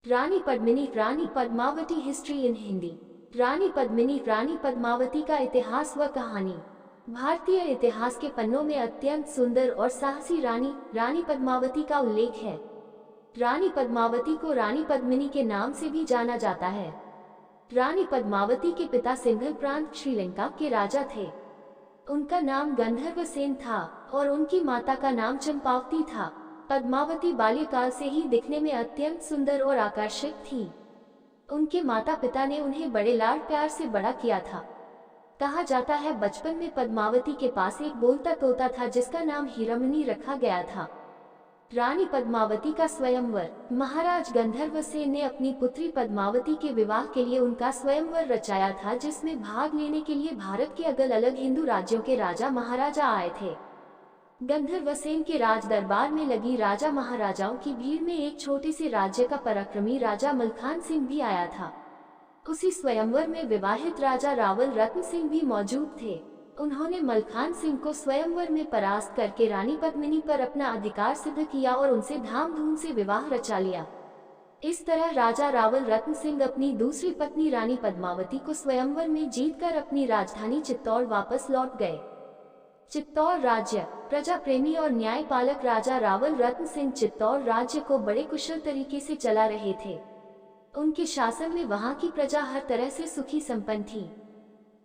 Rani Padmini, Rani Padmavati, history in Hindi. Rani Padmini, Rani Padmavati का इतिहास व कहानी। भारतीय इतिहास के पन्नों में अत्यंत सुंदर और साहसी रानी पद्मावती का उल्लेख है। रानी पद्मावती को रानी पद्मिनी के नाम से भी जाना जाता है। रानी पद्मावती के पिता सिंघल प्रांत श्रीलंका के राजा थे। उनका नाम गंधर्वसेन था और उनकी माता का नाम चंपावती था। पद्मावती बाल्यकाल से ही दिखने में अत्यंत सुंदर और आकर्षक थी। उनके माता पिता ने उन्हें बड़े लाड प्यार से बड़ा किया था। कहा जाता है बचपन में पद्मावती के पास एक बोलता तोता था जिसका नाम हीरामणि रखा गया था। रानी पद्मावती का स्वयंवर। महाराज गंधर्वसेन ने अपनी पुत्री पद्मावती के विवाह के लिए उनका स्वयंवर रचाया था, जिसमें भाग लेने के लिए भारत के अलग अलग हिंदू राज्यों के राजा महाराजा आए थे। गंधर्वसेन के राज दरबार में लगी राजा महाराजाओं की भीड़ में एक छोटे से राज्य का पराक्रमी राजा मलखान सिंह भी आया था। उसी स्वयंवर में विवाहित राजा रावल रत्न सिंह भी मौजूद थे। उन्होंने मलखान सिंह को स्वयंवर में परास्त करके रानी पद्मिनी पर अपना अधिकार सिद्ध किया और उनसे धामधूम से विवाह रचा लिया। इस तरह राजा रावल रत्न सिंह अपनी दूसरी पत्नी रानी पद्मावती को स्वयंवर में जीतकर अपनी राजधानी चित्तौड़ वापस लौट गए। चित्तौड़ राज्य। प्रजा प्रेमी और न्यायपालक राजा रावल रत्न सिंह चित्तौड़ राज्य को बड़े कुशल तरीके से चला रहे थे। उनके शासन में वहां की प्रजा हर तरह से सुखी संपन्न थी।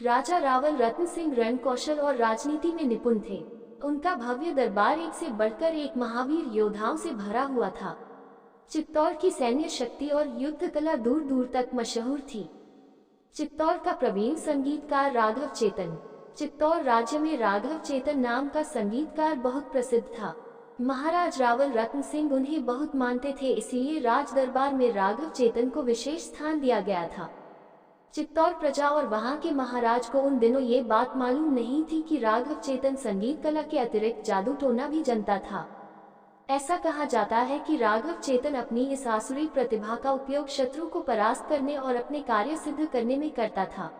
राजा रावल रत्न सिंह रण कौशल और राजनीति में निपुण थे। उनका भव्य दरबार एक से बढ़कर एक महावीर योद्धाओं से भरा हुआ था। चित्तौड़ की सैन्य शक्ति और युद्ध कला दूर दूर तक मशहूर थी। चित्तौड़ का प्रवीण संगीतकार राघव चेतन। चित्तौड़ राज्य में राघव चेतन नाम का संगीतकार बहुत प्रसिद्ध था। महाराज रावल रत्न सिंह उन्हें बहुत मानते थे, इसलिए राज दरबार में राघव चेतन को विशेष स्थान दिया गया था। चित्तौड़ प्रजा और वहां के महाराज को उन दिनों ये बात मालूम नहीं थी कि राघव चेतन संगीत कला के अतिरिक्त जादू टोना भी जानता था। ऐसा कहा जाता है कि राघव चेतन अपनी इस आसुरी प्रतिभा का उपयोग शत्रु को परास्त करने और अपने कार्य सिद्ध करने में करता था।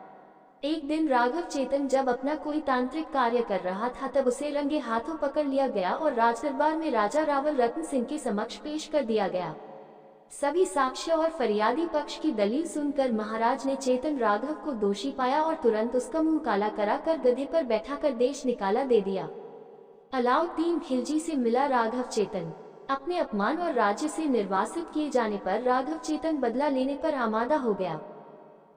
एक दिन राघव चेतन जब अपना कोई तांत्रिक कार्य कर रहा था, तब उसे रंगे हाथों पकड़ लिया गया और राजदरबार में राजा रावल रत्न सिंह के समक्ष पेश कर दिया गया। सभी साक्ष्य और फरियादी पक्ष की दलील सुनकर महाराज ने चेतन राघव को दोषी पाया और तुरंत उसका मुंह काला कराकर गधे पर बैठाकर देश निकाला दे दिया। अलाउद्दीन खिलजी से मिला राघव चेतन। अपने अपमान और राज्य से निर्वासित किए जाने पर राघव चेतन बदला लेने पर आमादा हो गया।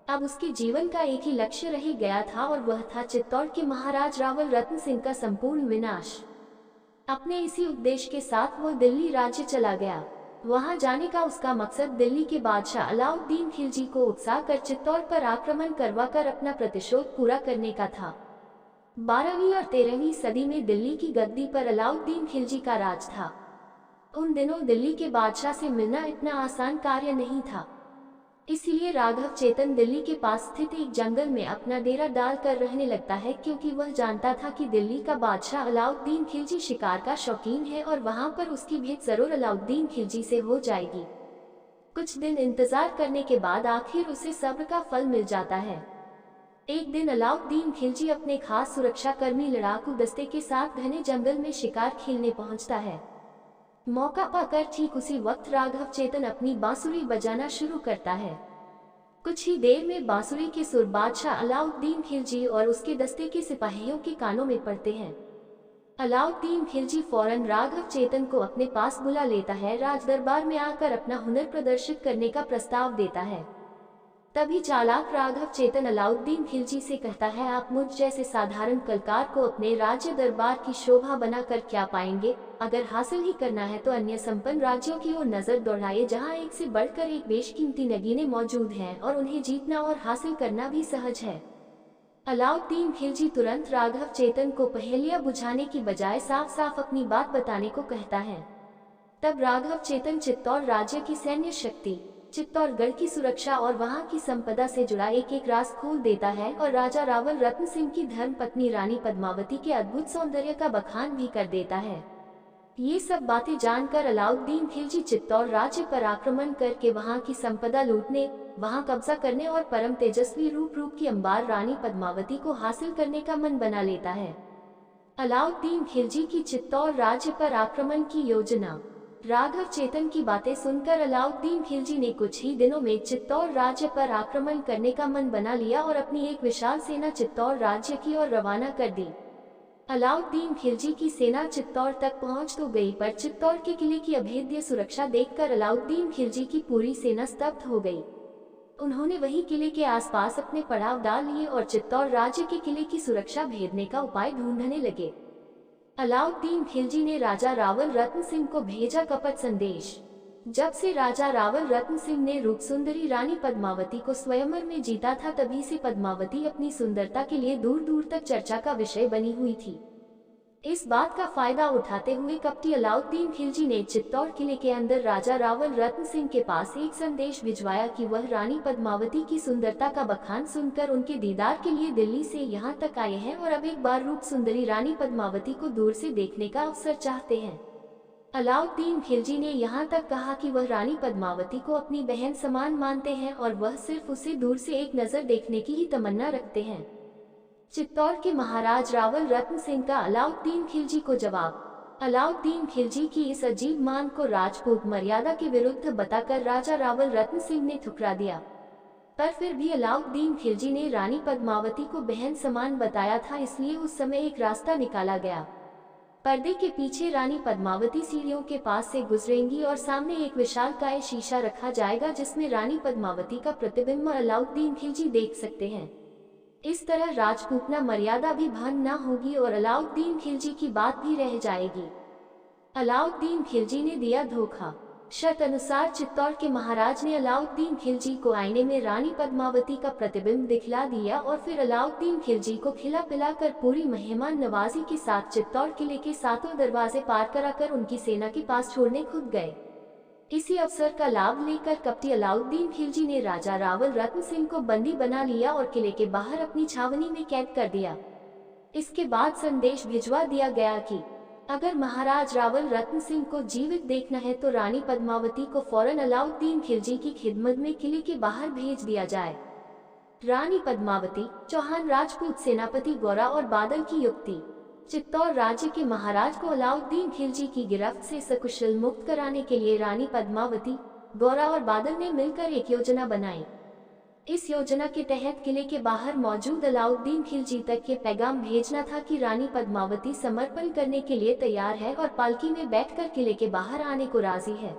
अब उसके जीवन का एक ही लक्ष्य रह गया था और वह था चित्तौड़ के महाराज रावल रत्न सिंह का संपूर्ण विनाश। अपने इसी उद्देश्य के साथ वह दिल्ली राज्य चला गया। वहां जाने का उसका मकसद दिल्ली के बादशाह अलाउद्दीन खिलजी को उकसा कर चित्तौड़ पर आक्रमण करवाकर अपना प्रतिशोध पूरा करने का था। 12वीं और 13वीं सदी में दिल्ली की गद्दी पर अलाउद्दीन खिलजी का राज था। उन दिनों दिल्ली के बादशाह से मिलना इतना आसान कार्य नहीं था, इसलिए राघव चेतन दिल्ली के पास स्थित एक जंगल में अपना डेरा डालकर रहने लगता है, क्योंकि वह जानता था कि दिल्ली का बादशाह अलाउद्दीन खिलजी शिकार का शौकीन है और वहां पर उसकी भेंट जरूर अलाउद्दीन खिलजी से हो जाएगी। कुछ दिन इंतजार करने के बाद आखिर उसे सब्र का फल मिल जाता है। एक दिन अलाउद्दीन खिलजी अपने खास सुरक्षा कर्मी लड़ाकू दस्ते के साथ घने जंगल में शिकार खेलने पहुंचता है। मौका पाकर ठीक उसी वक्त राघव चेतन अपनी बांसुरी बजाना शुरू करता है। कुछ ही देर में बांसुरी के सुर बादशाह अलाउद्दीन खिलजी और उसके दस्ते के सिपाहियों के कानों में पड़ते हैं। अलाउद्दीन खिलजी फौरन राघव चेतन को अपने पास बुला लेता है। राज दरबार में आकर अपना हुनर प्रदर्शित करने का प्रस्ताव देता है। तभी चालाक राघव चेतन अलाउद्दीन खिलजी से कहता है, आप मुझ जैसे साधारण कलकार को अपने राज्य दरबार की शोभा बनाकर क्या पाएंगे? अगर हासिल ही करना है तो अन्य संपन्न राज्यों की ओर नजर दौड़ाइए, जहां एक से बढ़कर एक बेशकीमती नगीने मौजूद हैं और उन्हें जीतना और हासिल करना भी सहज है। अलाउद्दीन खिलजी तुरंत राघव चेतन को पहेलियां बुझाने की बजाय साफ साफ अपनी बात बताने को कहता है। तब राघव चेतन चित्तौड़ राज्य की सैन्य शक्ति, चित्तौड़गढ़ की सुरक्षा और वहां की संपदा से जुड़ा एक एक राज खोल देता है और राजा रावल रत्न सिंह की धर्म पत्नी रानी पद्मावती के अद्भुत सौंदर्य का बखान भी कर देता है। ये सब बातें जानकर अलाउद्दीन खिलजी चित्तौड़ राज्य पर आक्रमण करके वहां की संपदा लूटने, वहां कब्जा करने और परम तेजस्वी रूप की अंबार रानी पद्मावती को हासिल करने का मन बना लेता है। अलाउद्दीन खिलजी की चित्तौड़ राज्य पर आक्रमण की योजना। राघव चेतन की बातें सुनकर अलाउद्दीन खिलजी ने कुछ ही दिनों में चित्तौड़ राज्य पर आक्रमण करने का मन बना लिया और अपनी एक विशाल सेना चित्तौड़ राज्य की ओर रवाना कर दी। अलाउद्दीन खिलजी की सेना चित्तौड़ तक पहुंच तो गई, पर चित्तौड़ के किले की अभेद्य सुरक्षा देखकर अलाउद्दीन खिलजी की पूरी सेना स्तब्ध हो गई। उन्होंने वही किले के आसपास अपने पड़ाव डाल लिए और चित्तौड़ राज्य के किले की सुरक्षा भेदने का उपाय ढूंढने लगे। अलाउद्दीन खिलजी ने राजा रावल रत्न सिंह को भेजा कपट संदेश। जब से राजा रावल रत्न सिंह ने रूपसुंदरी रानी पद्मावती को स्वयंवर में जीता था, तभी से पद्मावती अपनी सुंदरता के लिए दूर दूर तक चर्चा का विषय बनी हुई थी। इस बात का फायदा उठाते हुए कपटी अलाउद्दीन खिलजी ने चित्तौड़ किले के अंदर राजा रावल रत्न सिंह के पास एक संदेश भिजवाया कि वह रानी पद्मावती की सुंदरता का बखान सुनकर उनके दीदार के लिए दिल्ली से यहाँ तक आए हैं और अब एक बार रूप सुंदरी रानी पद्मावती को दूर से देखने का अवसर चाहते हैं। अलाउद्दीन खिलजी ने यहाँ तक कहा कि वह रानी पद्मावती को अपनी बहन समान मानते हैं और वह सिर्फ उसे दूर से एक नजर देखने की ही तमन्ना रखते हैं। चित्तौड़ के महाराज रावल रत्न सिंह का अलाउद्दीन खिलजी को जवाब। अलाउद्दीन खिलजी की इस अजीब मांग को राजपूत मर्यादा के विरुद्ध बताकर राजा रावल रत्न सिंह ने ठुकरा दिया, पर फिर भी अलाउद्दीन खिलजी ने रानी पद्मावती को बहन समान बताया था, इसलिए उस समय एक रास्ता निकाला गया। पर्दे के पीछे रानी पद्मावती सीढ़ियों के पास से गुजरेंगी और सामने एक विशालकाय शीशा रखा जाएगा जिसमें रानी पद्मावती का प्रतिबिंब अलाउद्दीन खिलजी देख सकते हैं। इस तरह राजपूतना मर्यादा भी भंग न होगी और अलाउद्दीन खिलजी की बात भी रह जाएगी। अलाउद्दीन खिलजी ने दिया धोखा। शर्त अनुसार चित्तौड़ के महाराज ने अलाउद्दीन खिलजी को आईने में रानी पद्मावती का प्रतिबिंब दिखला दिया और फिर अलाउद्दीन खिलजी को खिला पिलाकर पूरी मेहमान नवाजी के साथ चित्तौड़ किले के सातों दरवाजे पार कराकर उनकी सेना के पास छोड़ने खुद गए। इसी अवसर का लाभ लेकर कपटी अलाउद्दीन खिलजी ने राजा रावल रत्न सिंह को बंदी बना लिया और किले के बाहर अपनी छावनी में कैद कर दिया। इसके बाद संदेश भिजवा दिया गया कि अगर महाराज रावल रत्न सिंह को जीवित देखना है तो रानी पद्मावती को फौरन अलाउद्दीन खिलजी की खिदमत में किले के बाहर भेज दिया जाए। रानी पद्मावती, चौहान राजपूत सेनापति गौरा और बादल की युक्ति। चित्तौड़ राज्य के महाराज को अलाउद्दीन खिलजी की गिरफ्त से सकुशल मुक्त कराने के लिए रानी पद्मावती, गौरा और बादल ने मिलकर एक योजना बनाई। इस योजना के तहत किले के बाहर मौजूद अलाउद्दीन खिलजी तक ये पैगाम भेजना था कि रानी पद्मावती समर्पण करने के लिए तैयार है और पालकी में बैठकर किले के बाहर आने को राजी है।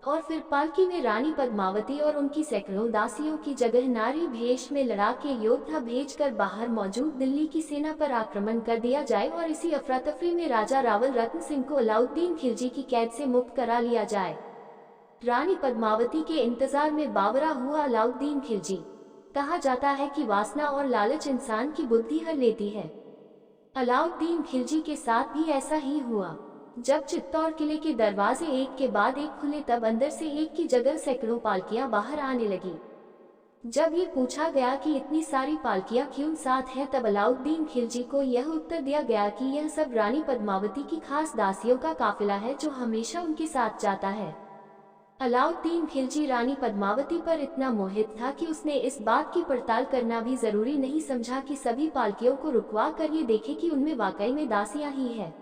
और फिर पालकी में रानी पद्मावती और उनकी सैकड़ों दासियों की जगह नारी भेष में लड़ाके योद्धा भेजकर बाहर मौजूद दिल्ली की सेना पर आक्रमण कर दिया जाए और इसी अफरा तफरी में राजा रावल रत्न सिंह को अलाउद्दीन खिलजी की कैद से मुक्त करा लिया जाए। रानी पद्मावती के इंतजार में बावरा हुआ अलाउद्दीन खिलजी। कहा जाता है कि वासना और लालच इंसान की बुद्धि हर लेती है। अलाउद्दीन खिलजी के साथ भी ऐसा ही हुआ। जब चित्तौड़ किले के दरवाजे एक के बाद एक खुले तब अंदर से एक की जगह सैकड़ों पालकियां बाहर आने लगी। जब ये पूछा गया कि इतनी सारी पालकियां क्यों साथ हैं, तब अलाउद्दीन खिलजी को यह उत्तर दिया गया कि यह सब रानी पद्मावती की खास दासियों का काफिला है जो हमेशा उनके साथ जाता है। अलाउद्दीन खिलजी रानी पद्मावती पर इतना मोहित था कि उसने इस बात की पड़ताल करना भी जरूरी नहीं समझा कि सभी पालकियों को रुकवा कर ये देखे कि उनमें वाकई में दासियां ही है।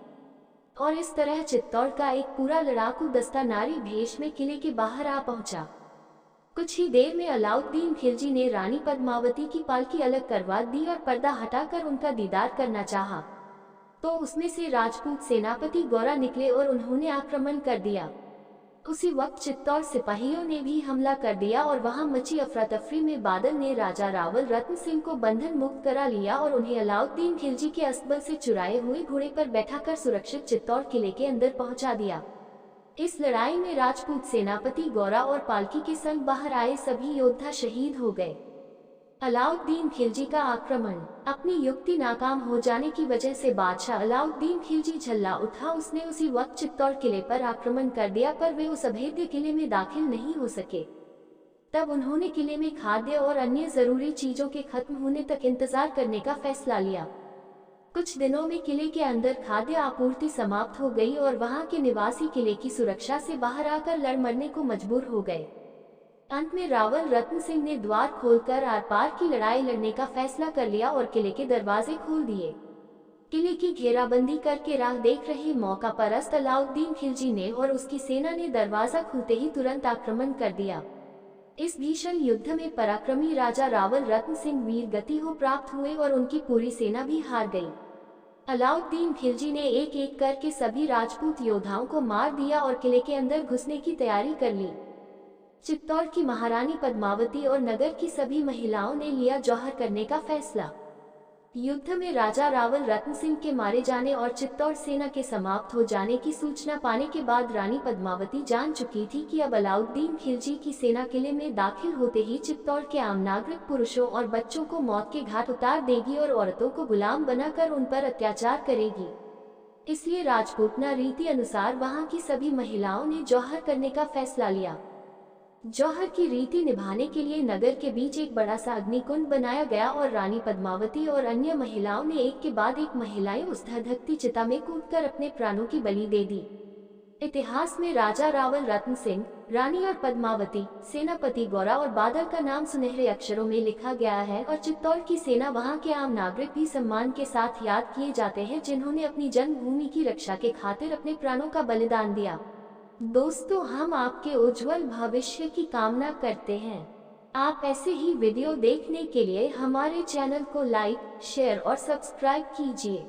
और इस तरह चित्तौड़ का एक पूरा लड़ाकू दस्ता नारी भेष में किले के बाहर आ पहुंचा। कुछ ही देर में अलाउद्दीन खिलजी ने रानी पद्मावती की पालकी अलग करवा दी और पर्दा हटाकर उनका दीदार करना चाहा, तो उसमें से राजपूत सेनापति गौरा निकले और उन्होंने आक्रमण कर दिया। उसी वक्त चित्तौड़ सिपाहियों ने भी हमला कर दिया और वहां मची अफरा तफरी में बादल ने राजा रावल रत्न सिंह को बंधन मुक्त करा लिया और उन्हें अलाउद्दीन खिलजी के अस्तबल से चुराए हुए घोड़े पर बैठाकर सुरक्षित चित्तौड़ किले के अंदर पहुंचा दिया। इस लड़ाई में राजपूत सेनापति गौरा और पालकी के संग बाहर आए सभी योद्धा शहीद हो गए। अलाउद्दीन खिलजी का आक्रमण। अपनी युक्ति नाकाम हो जाने की वजह से बादशाह अलाउद्दीन खिलजी झल्ला उठा। उसने उसी वक्त चित्तौड़ किले पर आक्रमण कर दिया, पर वे उस अभेद्य किले में दाखिल नहीं हो सके। तब उन्होंने किले में खाद्य और अन्य जरूरी चीजों के खत्म होने तक इंतजार करने का फैसला लिया। कुछ दिनों में किले के अंदर खाद्य आपूर्ति समाप्त हो गई और वहां के निवासी किले की सुरक्षा से बाहर आकर लड़ मरने को मजबूर हो गए। अंत में रावल रत्न सिंह ने द्वार खोलकर आर पार की लड़ाई लड़ने का फैसला कर लिया और किले के दरवाजे खोल दिए। किले की घेराबंदी करके राह देख रहे मौका परस्त अलाउद्दीन खिलजी ने और उसकी सेना ने दरवाजा खुलते ही तुरंत आक्रमण कर दिया। इस भीषण युद्ध में पराक्रमी राजा रावल रत्न सिंह वीर गति हो प्राप्त हुए और उनकी पूरी सेना भी हार गई। अलाउद्दीन खिलजी ने एक एक करके सभी राजपूत योद्धाओं को मार दिया और किले के अंदर घुसने की तैयारी कर ली। चित्तौड़ की महारानी पद्मावती और नगर की सभी महिलाओं ने लिया जौहर करने का फैसला। युद्ध में राजा रावल रत्न सिंह के मारे जाने और चित्तौड़ सेना के समाप्त हो जाने की सूचना पाने के बाद रानी पद्मावती जान चुकी थी कि अब अलाउद्दीन खिलजी की सेना किले में दाखिल होते ही चित्तौड़ के आम नागरिक पुरुषों और बच्चों को मौत के घाट उतार देगी और औरतों को गुलाम बनाकर उन पर अत्याचार करेगी। इसलिए राजपूतना रीति अनुसार वहां की सभी महिलाओं ने जौहर करने का फैसला लिया। जौहर की रीति निभाने के लिए नगर के बीच एक बड़ा सा अग्निकुंड बनाया गया और रानी पद्मावती और अन्य महिलाओं ने एक के बाद एक महिलाएं उस धधकती चिता में कूदकर अपने प्राणों की बलि दे दी। इतिहास में राजा रावल रत्न सिंह, रानी और पद्मावती, सेनापति गौरा और बादल का नाम सुनहरे अक्षरों में लिखा गया है और चित्तौड़ की सेना वहां के आम नागरिक भी सम्मान के साथ याद किए जाते हैं जिन्होंने अपनी जन्मभूमि की रक्षा के खातिर अपने प्राणों का बलिदान दिया। दोस्तों, हम आपके उज्जवल भविष्य की कामना करते हैं। आप ऐसे ही वीडियो देखने के लिए हमारे चैनल को लाइक, शेयर और सब्सक्राइब कीजिए।